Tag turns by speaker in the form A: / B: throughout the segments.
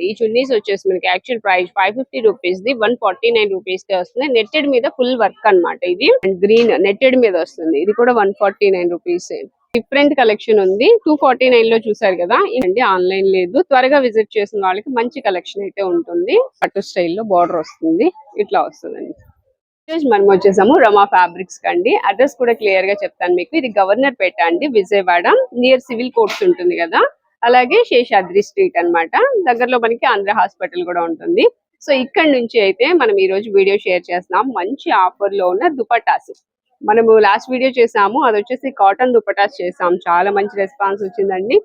A: చూడండి. ఈ చున్నీస్ వచ్చేసి మనకి actual price 550 rupees the 149 rupees కి వస్తుంది. నెట్టెడ్ మీద ఫుల్ వర్క్ అన్నమాట ఇది. అండ్ గ్రీన్ నెట్టెడ్ మీద వస్తుంది. ఇది కూడా 149 రూపీస్. డిఫరెంట్ కలెక్షన్ ఉంది. 249 లో చూసారు కదా. ఇదండి ఆన్లైన్ లేదు. త్వరగా విజిట్ చేసిన వాళ్ళకి మంచి కలెక్షన్ అయితే ఉంటుంది. పట్టు స్టైల్లో బార్డర్ వస్తుంది. ఇట్లా వస్తుందండి. మనం వచ్చేసాము రమా ఫ్యాబ్రిక్స్ కండి. అడ్రస్ కూడా క్లియర్ గా చెప్తాను మీకు. ఇది గవర్నర్ పేట అండి, విజయవాడ. నియర్ సివిల్ కోర్ట్స్ ఉంటుంది కదా, అలాగే శేషాద్రి స్ట్రీట్ అన్నమాట. దగ్గరలో మనకి ఆంధ్ర హాస్పిటల్ కూడా ఉంటుంది. సో ఇక్కడ నుంచి అయితే మనం ఈ రోజు వీడియో షేర్ చేస్తున్నాం. మంచి ఆఫర్ లో ఉన్న దుపట్టాస్. మనము లాస్ట్ వీడియో చేసాము, అది వచ్చేసి కాటన్ దుపటాస్ చేసాం. చాలా మంచి రెస్పాన్స్ వచ్చిందండి.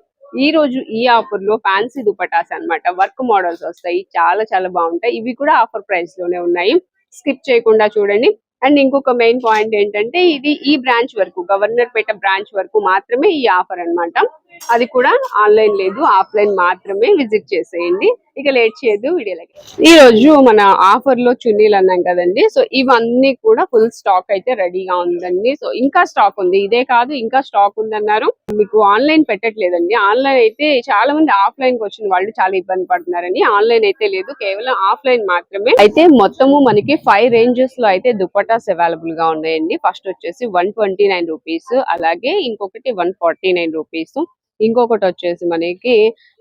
A: ఈ రోజు ఈ ఆఫర్ లో ఫ్యాన్సీ దుపటాస్ అన్నమాట. వర్క్ మోడల్స్ వస్తాయి. చాలా చాలా బాగుంటాయి. ఇవి కూడా ఆఫర్ ప్రైస్ లోనే ఉన్నాయి. స్కిప్ చేయకుండా చూడండి. అండ్ ఇంకొక మెయిన్ పాయింట్ ఏంటంటే, ఇది ఈ బ్రాంచ్ వరకు, గవర్నర్ పేట బ్రాంచ్ వరకు మాత్రమే ఈ ఆఫర్ అన్నమాట. అది కూడా ఆన్లైన్ లేదు, ఆఫ్లైన్ మాత్రమే. విజిట్ చేసేయండి. ఇక లేట్ చేయొద్దు, వీడియోలకి. ఈ రోజు మన ఆఫర్ లో చున్నీలు అన్నాం కదండి. సో ఇవన్నీ కూడా ఫుల్ స్టాక్ అయితే రెడీగా ఉందండి. సో ఇంకా స్టాక్ ఉంది. ఇదే కాదు, ఇంకా స్టాక్ ఉందన్నారు. మీకు ఆన్లైన్ పెట్టట్లేదండి. ఆన్లైన్ అయితే చాలా మంది ఆఫ్లైన్ కి వచ్చిన వాళ్ళు చాలా ఇబ్బంది పడుతున్నారని. ఆన్లైన్ అయితే లేదు, కేవలం ఆఫ్లైన్ మాత్రమే. అయితే మొత్తము మనకి 5 రేంజెస్ లో అయితే దుపట్టాస్ అవైలబుల్ గా ఉన్నాయండి. ఫస్ట్ వచ్చేసి 129 రూపీస్, అలాగే ఇంకొకటి 149 రూపీస్, ఇంకొకటి వచ్చేసి మనకి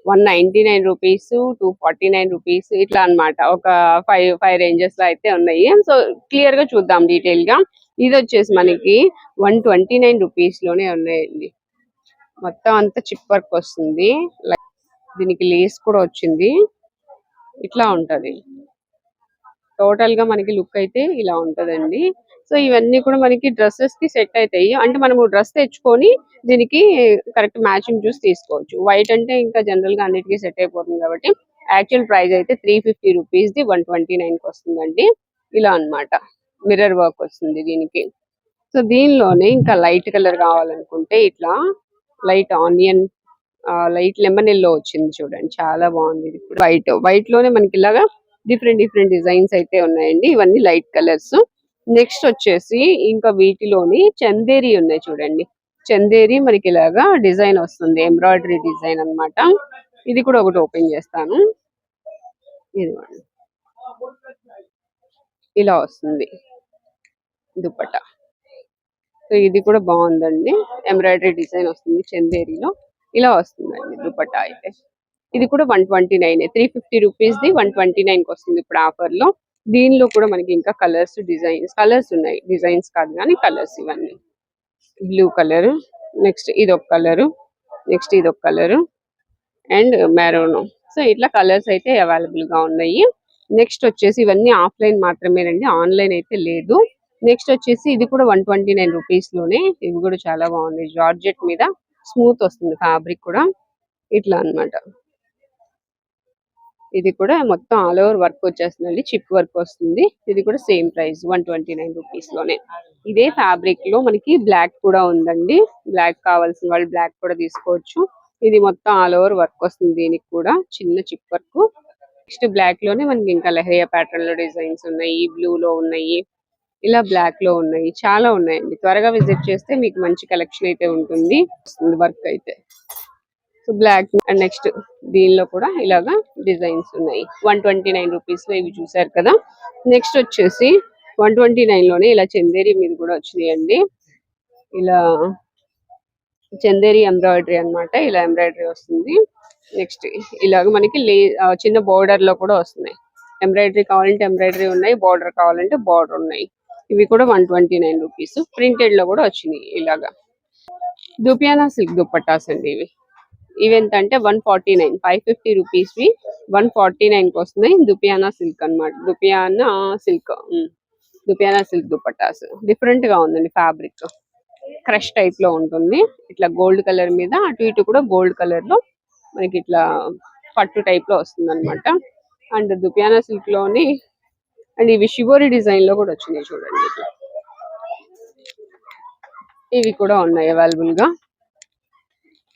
A: 199 రూపీస్, 249 రూపీస్, ఇట్లా అన్నమాట. ఒక ఫైవ్ రేంజెస్ లో అయితే ఉన్నాయి. సో క్లియర్ గా చూద్దాం డీటెయిల్ గా. ఇది వచ్చేసి మనకి 129 రూపీస్ లోనే ఉన్నాయండి. మొత్తం అంతా చిప్ వర్క్ వస్తుంది. దీనికి లేస్ కూడా వచ్చింది. ఇట్లా ఉంటది. టోటల్ గా మనకి లుక్ అయితే ఇలా ఉంటదండి. సో ఇవన్నీ కూడా మనకి డ్రెస్సెస్ కి సెట్ అవుతాయి. అంటే మనము డ్రెస్ తెచ్చుకొని దీనికి కరెక్ట్ మ్యాచింగ్ చూసి తీసుకోవచ్చు. వైట్ అంటే ఇంకా జనరల్ గా అన్నిటికీ సెట్ అయిపోతుంది కాబట్టి. యాక్చువల్ ప్రైస్ అయితే 350 రూపీస్ ది 129 కి వస్తుందండి. ఇలా అన్నమాట. మిర్రర్ వర్క్ వస్తుంది దీనికి. సో దీనిలోనే ఇంకా లైట్ కలర్ కావాలనుకుంటే ఇట్లా light onion, light lemon yellow వచ్చింది చూడండి. చాలా బాగుంది. ఇది వైట్ లోనే మనకి ఇలాగా డిఫరెంట్ డిజైన్స్ అయితే ఉన్నాయండి. ఇవన్నీ లైట్ కలర్స్. నెక్స్ట్ వచ్చేసి ఇంకా వీటిలోని చందేరి ఉన్నాయి చూడండి. చందేరి మనకి ఇలాగా డిజైన్ వస్తుంది, ఎంబ్రాయిడరీ డిజైన్ అన్నమాట. ఇది కూడా ఒకటి ఓపెన్ చేస్తాను. ఇదిగోండి, ఇలా వస్తుంది దుపట్టా. సో ఇది కూడా బాగుందండి. ఎంబ్రాయిడరీ డిజైన్ వస్తుంది చందేరిలో. ఇలా వస్తుందండి దుపట్టా అయితే. ఇది కూడా 129, 350 రూపీస్ ది 129 కి వస్తుంది ఇప్పుడు ఆఫర్ లో. దీనిలో కూడా మనకి ఇంకా కలర్స్ ఉన్నాయి. డిజైన్స్ కాదు కానీ కలర్స్. ఇవన్నీ బ్లూ కలర్, నెక్స్ట్ ఇది ఒక కలరు, నెక్స్ట్ ఇది ఒక కలరు, అండ్ మెరూన్. సో ఇట్లా కలర్స్ అయితే అవైలబుల్ గా ఉన్నాయి. నెక్స్ట్ వచ్చేసి ఇవన్నీ ఆఫ్లైన్ మాత్రమేనండి, ఆన్లైన్ అయితే లేదు. నెక్స్ట్ వచ్చేసి ఇది కూడా 129 రూపీస్ లోనే. ఇవి కూడా చాలా బాగుంది. జార్జెట్ మీద స్మూత్ వస్తుంది ఫ్యాబ్రిక్ కూడా. ఇట్లా అన్నమాట. ఇది కూడా మొత్తం ఆల్ ఓవర్ వర్క్ వచ్చేస్తుంది. చిప్ వర్క్ వస్తుంది. ఇది కూడా సేమ్ ప్రైస్ 129 రూపీస్ లోనే. ఇదే ఫ్యాబ్రిక్ లో మనకి బ్లాక్ కూడా ఉందండి. బ్లాక్ కావాల్సిన వాళ్ళు బ్లాక్ కూడా తీసుకోవచ్చు. ఇది మొత్తం ఆల్ ఓవర్ వర్క్ వస్తుంది. దీనికి కూడా చిన్న చిప్ వర్క్. నెక్స్ట్ బ్లాక్ లోనే మనకి ఇంకా లెహరియా ప్యాటర్న్ లో డిజైన్స్ ఉన్నాయి. బ్లూ లో ఉన్నాయి, ఇలా బ్లాక్ లో ఉన్నాయి. చాలా ఉన్నాయండి. త్వరగా విజిట్ చేస్తే మీకు మంచి కలెక్షన్ అయితే ఉంటుంది. వర్క్ అయితే సో బ్లాక్. అండ్ నెక్స్ట్ దీనిలో కూడా ఇలాగా డిజైన్స్ ఉన్నాయి. 129 రూపీస్ లో ఇవి చూసారు కదా. నెక్స్ట్ వచ్చేసి 129 లోనే ఇలా చందేరి మీద కూడా వచ్చినాయండి. ఇలా చందేరి ఎంబ్రాయిడరీ అన్నమాట. ఇలా ఎంబ్రాయిడరీ వస్తుంది. నెక్స్ట్ ఇలాగ మనకి చిన్న బోర్డర్ లో కూడా వస్తున్నాయి. ఎంబ్రాయిడరీ కావాలంటే ఎంబ్రాయిడరీ ఉన్నాయి, బార్డర్ కావాలంటే బార్డర్ ఉన్నాయి. ఇవి కూడా 129 రూపీస్. ప్రింటెడ్ లో కూడా వచ్చినాయి ఇలాగా. దుపియానా సిల్క్ దుపట్టాస్ అండి ఇవి. ఇవి ఎంత అంటే 149, 550 రూపీస్ వి 149 కి వస్తున్నాయి. దుపియానా సిల్క్ అన్నమాట. దుపియానా సిల్క్ దుపట్టాస్. డిఫరెంట్ గా ఉందండి ఫ్యాబ్రిక్. క్రష్ టైప్ లో ఉంటుంది. ఇట్లా గోల్డ్ కలర్ మీద అటు ఇటు కూడా గోల్డ్ కలర్ లో మనకి ఇట్లా పట్టు టైప్ లో వస్తుంది అనమాట. అండ్ దుపియానా సిల్క్ లోని అండ్ ఇవి షిబోరి డిజైన్ లో కూడా వచ్చినాయి చూడండి. ఇట్లా ఇవి కూడా ఉన్నాయి అవైలబుల్ గా.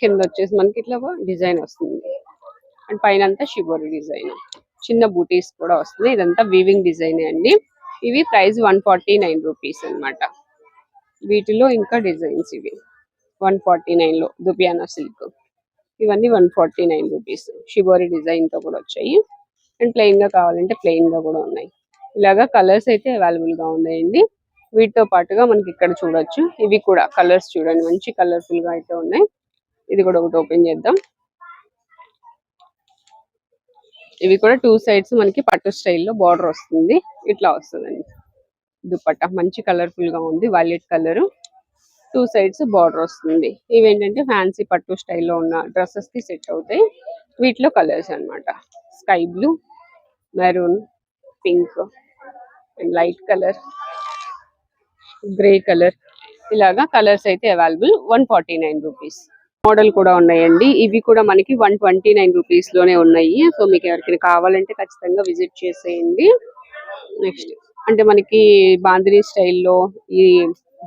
A: కింద వచ్చేసి మనకి ఇట్లా డిజైన్ వస్తుంది. అండ్ పైన అంతా షిబోరి డిజైన్, చిన్న బూటీస్ కూడా వస్తుంది. ఇదంతా వీవింగ్ డిజైన్ అండి. ఇవి ప్రైస్ 149 రూపీస్ అనమాట. వీటిలో ఇంకా డిజైన్స్ ఇవి 149 లో దుపియానా సిల్క్. ఇవన్నీ 149 రూపీస్. షిబోరి డిజైన్ తో కూడా వచ్చాయి. అండ్ ప్లెయిన్ గా కావాలంటే ప్లెయిన్ గా కూడా ఉన్నాయి. ఇలాగా కలర్స్ అయితే అవైలబుల్ గా ఉన్నాయండి. వీటితో పాటుగా మనకి ఇక్కడ చూడొచ్చు, ఇవి కూడా కలర్స్ చూడండి, మంచి కలర్ఫుల్ గా అయితే ఉన్నాయి. ఇది కూడా ఒకటి ఓపెన్ చేద్దాం. ఇవి కూడా 2 సైడ్స్ మనకి పట్టు స్టైల్లో బార్డర్ వస్తుంది. ఇట్లా వస్తుందండి దుపట్టా. మంచి కలర్ఫుల్ గా ఉంది, వైలెట్ కలర్. 2 సైడ్స్ బార్డర్ వస్తుంది. ఇవేంటంటే ఫ్యాన్సీ పట్టు స్టైల్లో ఉన్న డ్రెస్సెస్ కి సెట్ అవుతాయి. వీటిలో కలర్స్ అన్నమాట. Sky blue, maroon, pink, light colour, grey colour, ఇలాగా కలర్స్ అయితే అవైలబుల్. 149 రూపీస్. మోడల్ కూడా ఉన్నాయండి. ఇవి కూడా మనకి 129 రూపీస్ లోనే ఉన్నాయి. సో మీకు ఎవరికైనా కావాలంటే ఖచ్చితంగా విజిట్ చేసేయండి. నెక్స్ట్ అంటే మనకి బాందిని స్టైల్లో ఈ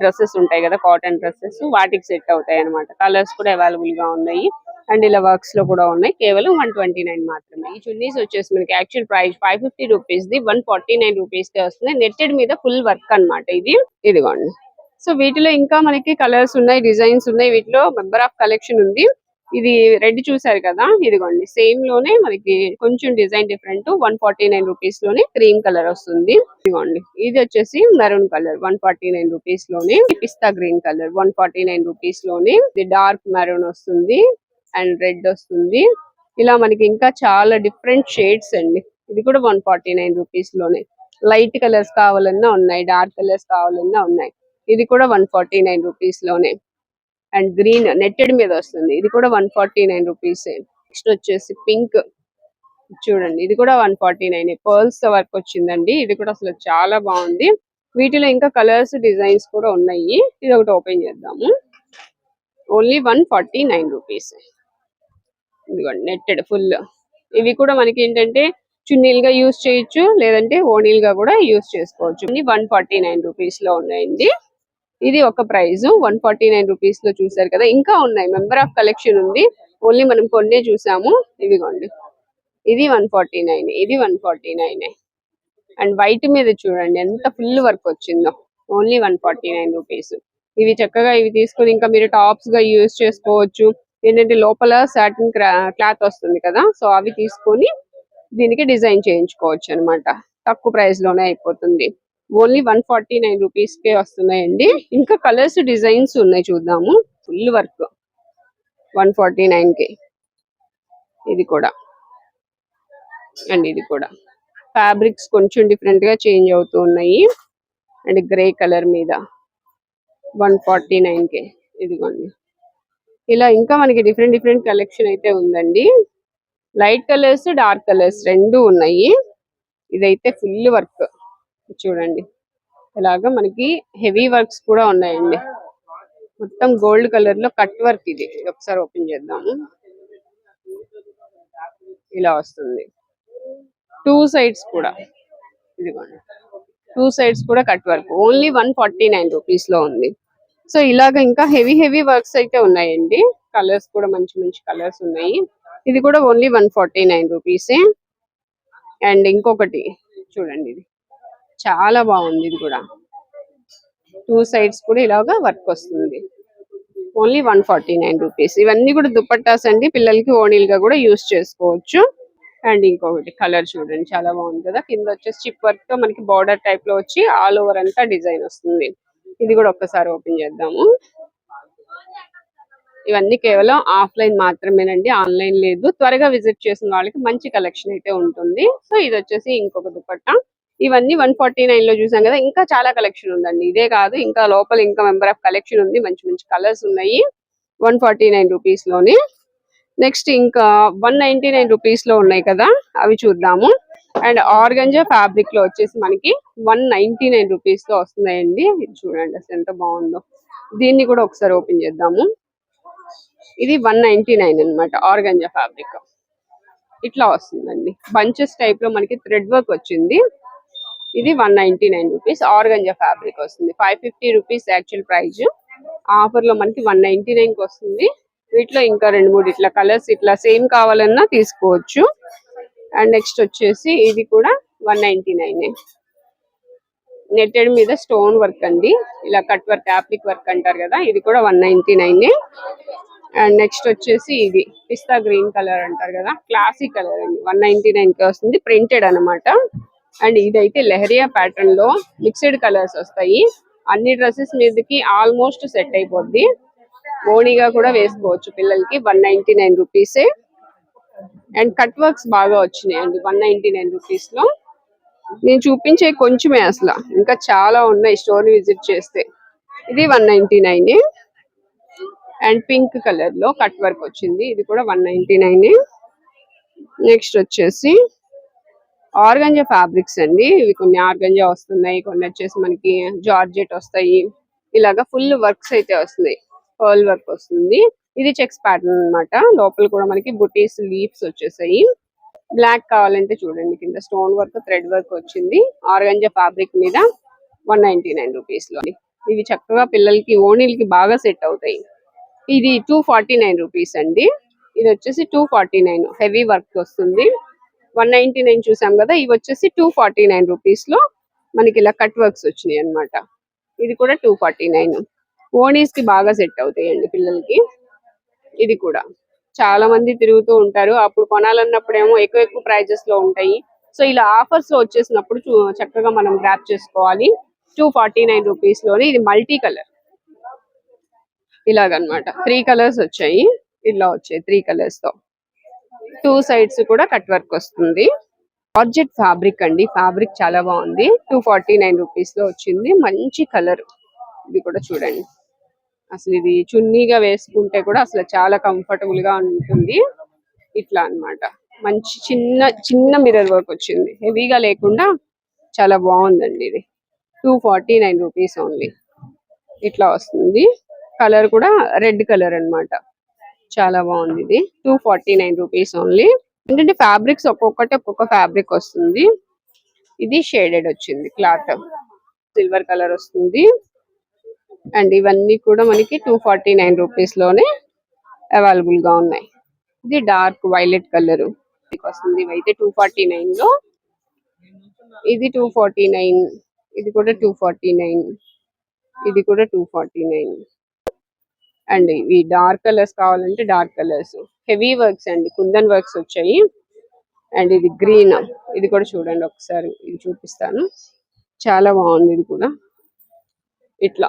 A: డ్రెస్సెస్ ఉంటాయి కదా, కాటన్ డ్రెస్సెస్, వాటికి సెట్ అవుతాయి అనమాట. కలర్స్ కూడా అవైలబుల్ గా ఉన్నాయి. అండ్ ఇలా వర్క్స్ లో కూడా ఉన్నాయి. కేవలం 129 మాత్రమే. ఈ చున్నీస్ వచ్చేసి మనకి actual price 550 rupees the 149 rupees కి వస్తుంది. నెట్టెడ్ మీద ఫుల్ వర్క్ అన్నమాట. ఇదిగోండి. సో వీటిలో ఇంకా మనకి కలర్స్ ఉన్నాయి, డిజైన్స్ ఉన్నాయి. వీటిలో మెంబర్ ఆఫ్ కలెక్షన్ ఉంది. ఇది రెడ్ చూసారు కదా, ఇదిగోండి. సేమ్ లోనే మనకి కొంచెం డిజైన్ డిఫరెంట్. 149 రూపీస్ లోనే క్రీమ్ కలర్ వస్తుంది. ఇదిగోండి. ఇది వచ్చేసి మెరూన్ కలర్ 149 రూపీస్ లోనే. పిస్తా గ్రీన్ కలర్ 149 రూపీస్ లోనే. ఇది డార్క్ మెరూన్ వస్తుంది అండ్ రెడ్ వస్తుంది. ఇలా మనకి ఇంకా చాలా డిఫరెంట్ షేడ్స్ అండి. ఇది కూడా 149 రూపీస్ లోనే. లైట్ కలర్స్ కావాలన్నా ఉన్నాయి, డార్క్ కలర్స్ కావాలన్నా ఉన్నాయి. ఇది కూడా 149 రూపీస్ లోనే. అండ్ గ్రీన్ నెట్టెడ్ మీద వస్తుంది. ఇది కూడా 149 రూపీస్. నెక్స్ట్ వచ్చేసి పింక్ చూడండి, ఇది కూడా 149. పర్ల్స్ వర్క్ వచ్చిందండి. ఇది కూడా అసలు చాలా బాగుంది. వీటిలో ఇంకా కలర్స్, డిజైన్స్ కూడా ఉన్నాయి. ఇది ఒకటి ఓపెన్ చేద్దాము. Only 149 rupees. ఇదిగోండి నెట్టెడ్ ఫుల్. ఇవి కూడా మనకి ఏంటంటే చున్నీలుగా యూజ్ చేయొచ్చు, లేదంటే ఓణీలుగా కూడా యూజ్ చేసుకోవచ్చు. 149 రూపీస్ లో ఉన్నాయండి. ఇది ఒక ప్రైస్ 149 రూపీస్ లో చూసారు కదా. ఇంకా ఉన్నాయి, మెంబర్ ఆఫ్ కలెక్షన్ ఉంది. ఓన్లీ మనం కొన్నే చూసాము. ఇదిగోండి, ఇది 149, ఇది 149. అండ్ వైట్ మీద చూడండి ఎంత ఫుల్ వర్క్ వచ్చిందో. Only 149 rupees. ఇవి చక్కగా ఇవి తీసుకొని ఇంకా మీరు టాప్స్ గా యూజ్ చేసుకోవచ్చు. ఏంటంటే లోపల సాటిన్ క్లాత్ వస్తుంది కదా, సో అవి తీసుకొని దీనికి డిజైన్ చేయించుకోవచ్చు అనమాట. తక్కువ ప్రైస్ లోనే అయిపోతుంది. ఓన్లీ 149 రూపీస్ కే వస్తున్నాయండి. ఇంకా కలర్స్, డిజైన్స్ ఉన్నాయి, చూద్దాము. ఫుల్ వర్క్ 149 కి. ఇది కూడా అండ్ ఇది కూడా ఫ్యాబ్రిక్స్ కొంచెం డిఫరెంట్ గా చేంజ్ అవుతూ ఉన్నాయి. అండ్ గ్రే కలర్ మీద 149 కి. ఇదిగోండి. ఇలా ఇంకా మనకి డిఫరెంట్ డిఫరెంట్ కలెక్షన్ అయితే ఉందండి. లైట్ కలర్స్, డార్క్ కలర్స్ రెండు ఉన్నాయి. ఇదైతే ఫుల్ వర్క్ చూడండి. ఇలాగా మనకి హెవీ వర్క్స్ కూడా ఉన్నాయండి. మొత్తం గోల్డ్ కలర్ లో కట్ వర్క్. ఇది ఒకసారి ఓపెన్ చేద్దాము. ఇలా వస్తుంది 2 సైడ్స్ కూడా. ఇదిగోండి 2 సైడ్స్ కూడా కట్ వర్క్. ఓన్లీ 149 రూపీస్ లో ఉంది. సో ఇలాగ ఇంకా హెవీ హెవీ వర్క్స్ అయితే ఉన్నాయండి. కలర్స్ కూడా మంచి మంచి కలర్స్ ఉన్నాయి. ఇది కూడా ఓన్లీ 149 రూపీసే. అండ్ ఇంకొకటి చూడండి, ఇది చాలా బాగుంది. ఇది కూడా 2 సైడ్స్ కూడా ఇలాగా వర్క్ వస్తుంది. Only 149 rupees. ఇవన్నీ కూడా దుపట్టాస్ అండి. పిల్లలకి ఓణీలుగా కూడా యూస్ చేసుకోవచ్చు. అండ్ ఇంకొకటి కలర్ చూడండి, చాలా బాగుంది కదా. కింద వచ్చేసి చిప్ వర్క్ తో మనకి బార్డర్ టైప్ లో వచ్చి ఆల్ ఓవర్ అంతా డిజైన్ వస్తుంది. ఇది కూడా ఒక్కసారి ఓపెన్ చేద్దాము. ఇవన్నీ కేవలం ఆఫ్లైన్ మాత్రమేనండి, ఆన్లైన్ లేదు. త్వరగా విజిట్ చేసిన వాళ్ళకి మంచి కలెక్షన్ అయితే ఉంటుంది. సో ఇది వచ్చేసి ఇంకొక దుపట్టా. ఇవన్నీ 149 లో చూసాం కదా. ఇంకా చాలా కలెక్షన్ ఉందండి. ఇదే కాదు, ఇంకా లోపల ఇంకా మెంబర్ ఆఫ్ కలెక్షన్ ఉంది. మంచి మంచి కలర్స్ ఉన్నాయి 149 రూపీస్ లోనే. నెక్స్ట్ ఇంకా 199 రూపీస్ లో ఉన్నాయి కదా, అవి చూద్దాము. అండ్ ఆర్గంజా ఫ్యాబ్రిక్ లో వచ్చేసి మనకి 199 రూపీస్ లో వస్తున్నాయండి. ఇది చూడండి అసలు ఎంత బాగుందో. దీన్ని కూడా ఒకసారి ఓపెన్ చేద్దాము. ఇది 199 అన్నమాట. ఆర్గంజా ఫ్యాబ్రిక్ ఇట్లా వస్తుందండి. బంచెస్ టైప్ లో మనకి థ్రెడ్ వర్క్ వచ్చింది. ఇది 199 రూపీస్. ఆర్గంజా ఫ్యాబ్రిక్ వస్తుంది. 550 రూపీస్ యాక్చువల్ ప్రైస్. ఆఫర్ లో మనకి 199 కి వస్తుంది. వీటిలో ఇంకా 2-3 ఇట్లా కలర్స్ ఇట్లా సేమ్ కావాలన్నా తీసుకోవచ్చు. అండ్ నెక్స్ట్ వచ్చేసి ఇది కూడా 199. నెట్టెడ్ మీద స్టోన్ వర్క్ అండి. ఇలా కట్ వర్క్, యాప్లిక్ వర్క్ అంటారు కదా, ఇది కూడా 199. అండ్ నెక్స్ట్ వచ్చేసి ఇది పిస్తా గ్రీన్ కలర్ అంటారు కదా, క్లాసిక్ కలర్ అండి. 199 కి వస్తుంది, ప్రింటెడ్ అన్నమాట. అండ్ ఇదైతే లెహరియా ప్యాటర్న్ లో మిక్స్డ్ కలర్స్ వస్తాయి. అన్ని డ్రెస్సెస్ మీదకి ఆల్మోస్ట్ సెట్ అయిపోద్ది. ఓణిగా కూడా వేసుకోవచ్చు పిల్లలకి. 199 రూపీసే. అండ్ కట్ వర్క్స్ బాగా వచ్చినాయి అండి 199 రూపీస్ లో. నేను చూపించే కొంచెమే, అసలు ఇంకా చాలా ఉన్నాయి స్టోర్ విజిట్ చేస్తే. ఇది 199. అండ్ పింక్ కలర్ లో కట్ వర్క్ వచ్చింది, ఇది కూడా 199. నెక్స్ట్ వచ్చేసి ఆర్గంజా ఫ్యాబ్రిక్స్ అండి. ఇవి కొన్ని ఆర్గంజా వస్తున్నాయి, కొన్ని వచ్చేసి మనకి జార్జెట్ వస్తాయి. ఇలాగా ఫుల్ వర్క్స్ అయితే వస్తున్నాయి. పర్ల్ వర్క్ వస్తుంది. ఇది చెక్స్ ప్యాటర్న్ అన్నమాట. లోపల కూడా మనకి బుటీస్ లీవ్స్ వచ్చేసాయి. బ్లాక్ కావాలంటే చూడండి, కింద స్టోన్ వర్క్ థ్రెడ్ వర్క్ వచ్చింది ఆర్గంజా ఫ్యాబ్రిక్ మీద. 199 రూపీస్ లో. ఇవి చక్కగా పిల్లలకి ఓణీలకి బాగా సెట్ అవుతాయి. ఇది 249 రూపీస్ అండి. ఇది వచ్చేసి 249 హెవీ వర్క్ వస్తుంది. 199 చూసాం కదా, ఇవి వచ్చేసి 249 రూపీస్ లో మనకి ఇలా కట్ వర్క్స్ వచ్చినాయి అన్నమాట. ఇది కూడా 249. ఓణీస్ కి బాగా సెట్ అవుతాయండి పిల్లలకి. ఇది కూడా చాలా మంది తిరుగుతూ ఉంటారు, అప్పుడు కొనాలన్నప్పుడేమో ఎక్కువ ఎక్కువ ప్రైజెస్ లో ఉంటాయి. సో ఇలా ఆఫర్స్ లో వచ్చేసినప్పుడు చక్కగా మనం గ్రాప్ చేసుకోవాలి. 249 రూపీస్ లోనే ఇది మల్టీ కలర్ ఇలాగనమాట. 3 కలర్స్ వచ్చాయి, ఇలా వచ్చాయి 3 కలర్స్ తో. 2 సైడ్స్ కూడా కట్ వర్క్ వస్తుంది. జార్జెట్ ఫ్యాబ్రిక్ అండి, ఫ్యాబ్రిక్ చాలా బాగుంది. 249 రూపీస్ లో వచ్చింది. మంచి కలర్. ఇది కూడా చూడండి, అసలు ఇది చున్నీగా వేసుకుంటే కూడా అసలు చాలా కంఫర్టబుల్ గా ఉంటుంది. ఇట్లా అన్నమాట. మంచి చిన్న చిన్న మిర్రర్ వర్క్ వచ్చింది, హెవీగా లేకుండా చాలా బాగుందండి. ఇది 249 రూపీస్ ఓన్లీ. ఇట్లా వస్తుంది. కలర్ కూడా రెడ్ కలర్ అన్నమాట. చాలా బాగుంది. ఇది 249 రూపీస్ ఓన్లీ. ఏంటంటే ఫ్యాబ్రిక్స్ ఒక్కొక్కటి ఒక్కొక్క ఫ్యాబ్రిక్ వస్తుంది. ఇది షేడెడ్ వచ్చింది క్లాత్, సిల్వర్ కలర్ వస్తుంది. అండ్ ఇవన్నీ కూడా మనకి 249 రూపీస్ లోనే అవైలబుల్ గా ఉన్నాయి. ఇది డార్క్ వైలెట్ కలర్ వస్తుంది. ఇవైతే 249 లో. ఇది 249. ఇది కూడా 249. ఇది కూడా 249. అండ్ ఇవి డార్క్ కలర్స్ కావాలంటే డార్క్ కలర్స్. హెవీ వర్క్స్ అండి, కుందన్ వర్క్స్ వచ్చాయి. అండ్ ఇది గ్రీన్, ఇది కూడా చూడండి ఒకసారి, ఇది చూపిస్తాను. చాలా బాగుంది. ఇది కూడా ఇట్లా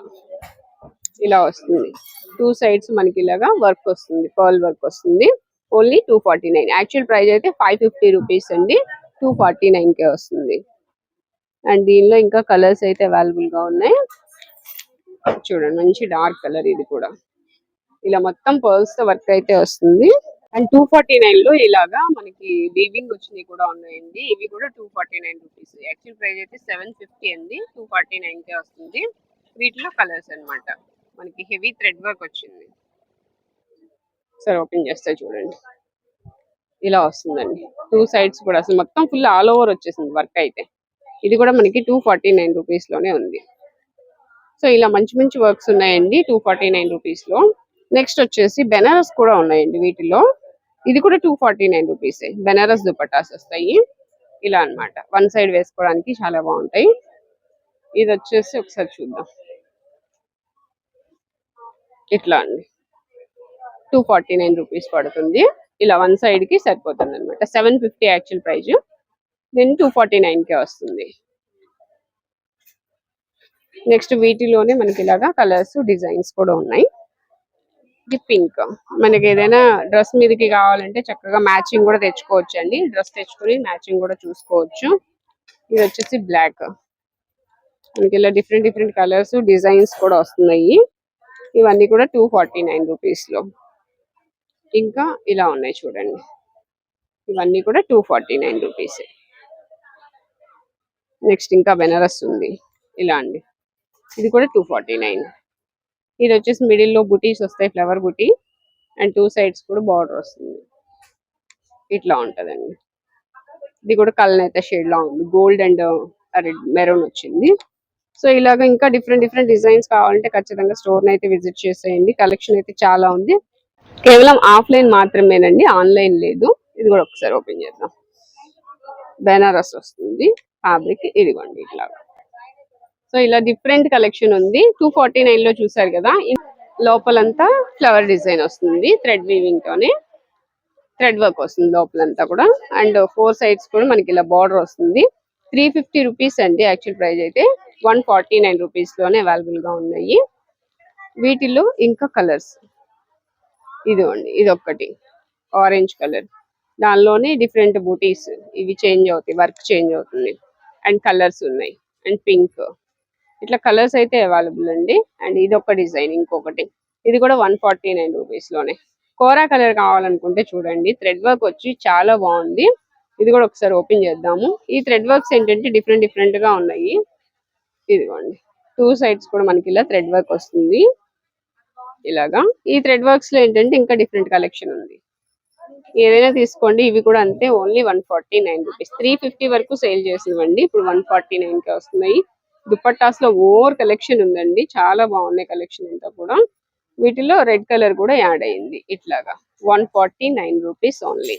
A: ఇలా వస్తుంది. 2 సైడ్స్ మనకి ఇలాగా వర్క్ వస్తుంది, పర్ల్ వర్క్ వస్తుంది. ఓన్లీ 249. యాక్చువల్ ప్రైస్ అయితే 550 రూపీస్ అండి. 249 కే వస్తుంది. అండ్ దీనిలో ఇంకా కలర్స్ అయితే అవైలబుల్ గా ఉన్నాయి. చూడండి, మంచి డార్క్ కలర్. ఇది కూడా ఇలా మొత్తం పర్ల్స్ తో వర్క్ అయితే వస్తుంది. అండ్ 249 లో ఇలాగా మనకి వీవింగ్ వచ్చినవి కూడా ఉన్నాయండి. ఇవి కూడా 249 రూపీస్. యాక్చువల్ ప్రైస్ అయితే 750 అండి, 249 కే వస్తుంది. వీటిలో కలర్స్ అన్నమాట. మనకి హెవీ థ్రెడ్ వర్క్ వచ్చింది. సరే ఓపెన్ చేస్తే చూడండి, ఇలా వస్తుందండి. 2 సైడ్స్ కూడా అసలు మొత్తం ఫుల్ ఆల్ ఓవర్ వచ్చేసింది వర్క్ అయితే. ఇది కూడా మనకి 249 రూపీస్ లోనే ఉంది. సో ఇలా మంచి మంచి వర్క్స్ ఉన్నాయండి 249 రూపీస్ లో. నెక్స్ట్ వచ్చేసి బెనారస్ కూడా ఉన్నాయండి వీటిలో. ఇది కూడా 249 రూపీసే. బెనారస్ దుపట్టాస్ వస్తాయి ఇలా అన్నమాట. 1 సైడ్ వేసుకోవడానికి చాలా బాగుంటాయి. ఇది వచ్చేసి ఒకసారి చూద్దాం. ఇట్లా అండి, 249 రూపీస్ పడుతుంది. ఇలా 1 సైడ్ కి సరిపోతుంది అనమాట. 750 యాక్చువల్ ప్రైస్, దీన్ని 249 కే వస్తుంది. నెక్స్ట్ వీటిలోనే మనకి ఇలాగా కలర్స్ డిజైన్స్ కూడా ఉన్నాయి. ఇది పింక్. మనకి ఏదైనా డ్రెస్ మీదకి కావాలంటే చక్కగా మ్యాచింగ్ కూడా తెచ్చుకోవచ్చు అండి. డ్రెస్ తెచ్చుకుని మ్యాచింగ్ కూడా చూసుకోవచ్చు. ఇది వచ్చేసి బ్లాక్. మనకి ఇలా డిఫరెంట్ డిఫరెంట్ కలర్స్ డిజైన్స్ కూడా వస్తున్నాయి. ఇవన్నీ కూడా 249 రూపీస్ లో. ఇంకా ఇలా ఉన్నాయి చూడండి, ఇవన్నీ కూడా 249 రూపీస్. నెక్స్ట్ ఇంకా బెనారస్ ఉంది ఇలా అండి, ఇది కూడా 249. ఇది వచ్చేసి మిడిల్ లో బుటీస్ వస్తాయి, ఫ్లవర్ బుటీ. అండ్ 2 సైడ్స్ కూడా బార్డర్ వస్తుంది. ఇట్లా ఉంటదండి. ఇది కూడా కలనేత షేడ్ లా ఉంది, గోల్డ్ అండ్ రెడ్ మెరూన్ వచ్చింది. సో ఇలాగ ఇంకా డిఫరెంట్ డిఫరెంట్ డిజైన్స్ కావాలంటే ఖచ్చితంగా స్టోర్ అయితే విజిట్ చేసేయండి. కలెక్షన్ అయితే చాలా ఉంది. కేవలం ఆఫ్లైన్ మాత్రమేనండి, ఆన్లైన్ లేదు. ఇది కూడా ఒకసారి ఓపెన్ చేద్దాం. బెనారస్ వస్తుంది ఫ్యాబ్రిక్. ఇదిగోండి ఇట్లా. సో ఇలా డిఫరెంట్ కలెక్షన్ ఉంది. 249 లో చూసారు కదా. లోపలంతా ఫ్లవర్ డిజైన్ వస్తుంది, థ్రెడ్ వీవింగ్ తోనే థ్రెడ్ వర్క్ వస్తుంది లోపలంతా కూడా. అండ్ 4 సైడ్స్ కూడా మనకి ఇలా బార్డర్ వస్తుంది. 350 రూపీస్ అండి యాక్చువల్ ప్రైస్ అయితే. 149 రూపీస్ లోనే అవైలబుల్ గా ఉన్నాయి. వీటిలో ఇంకా కలర్స్ ఇదిగోండి, ఇది ఒక్కటి ఆరెంజ్ కలర్, దానిలోనే డిఫరెంట్ బూటీస్ ఇవి చేంజ్ అవుతాయి, వర్క్ చేంజ్ అవుతుంది. అండ్ కలర్స్ ఉన్నాయి, అండ్ పింక్, ఇట్లా కలర్స్ అయితే అవైలబుల్ అండి. అండ్ ఇది ఒక డిజైన్ ఇంకొకటి, ఇది కూడా 149 రూపీస్ లోనే. కోరా కలర్ కావాలనుకుంటే చూడండి, థ్రెడ్ వర్క్ వచ్చి చాలా బాగుంది. ఇది కూడా ఒకసారి ఓపెన్ చేద్దాము. ఈ థ్రెడ్ వర్క్స్ ఏంటంటే డిఫరెంట్ డిఫరెంట్ గా ఉన్నాయి. ఇదిగోండి, 2 సైడ్స్ కూడా మనకి ఇలా థ్రెడ్ వర్క్ వస్తుంది ఇలాగా. ఈ థ్రెడ్ వర్క్స్ లో ఏంటంటే ఇంకా డిఫరెంట్ కలెక్షన్ ఉంది, ఏదైనా తీసుకోండి. ఇవి కూడా అంతే, ఓన్లీ 149 రూపీస్. 350 వరకు సేల్ చేసినవండి, ఇప్పుడు 149 కి వస్తున్నాయి. దుపట్టాస్ లో ఓవర్ కలెక్షన్ ఉందండి, చాలా బాగున్నాయి కలెక్షన్ అంతా కూడా. వీటిలో రెడ్ కలర్ కూడా యాడ్ అయింది ఇట్లాగా. 149 రూపీస్ ఓన్లీ.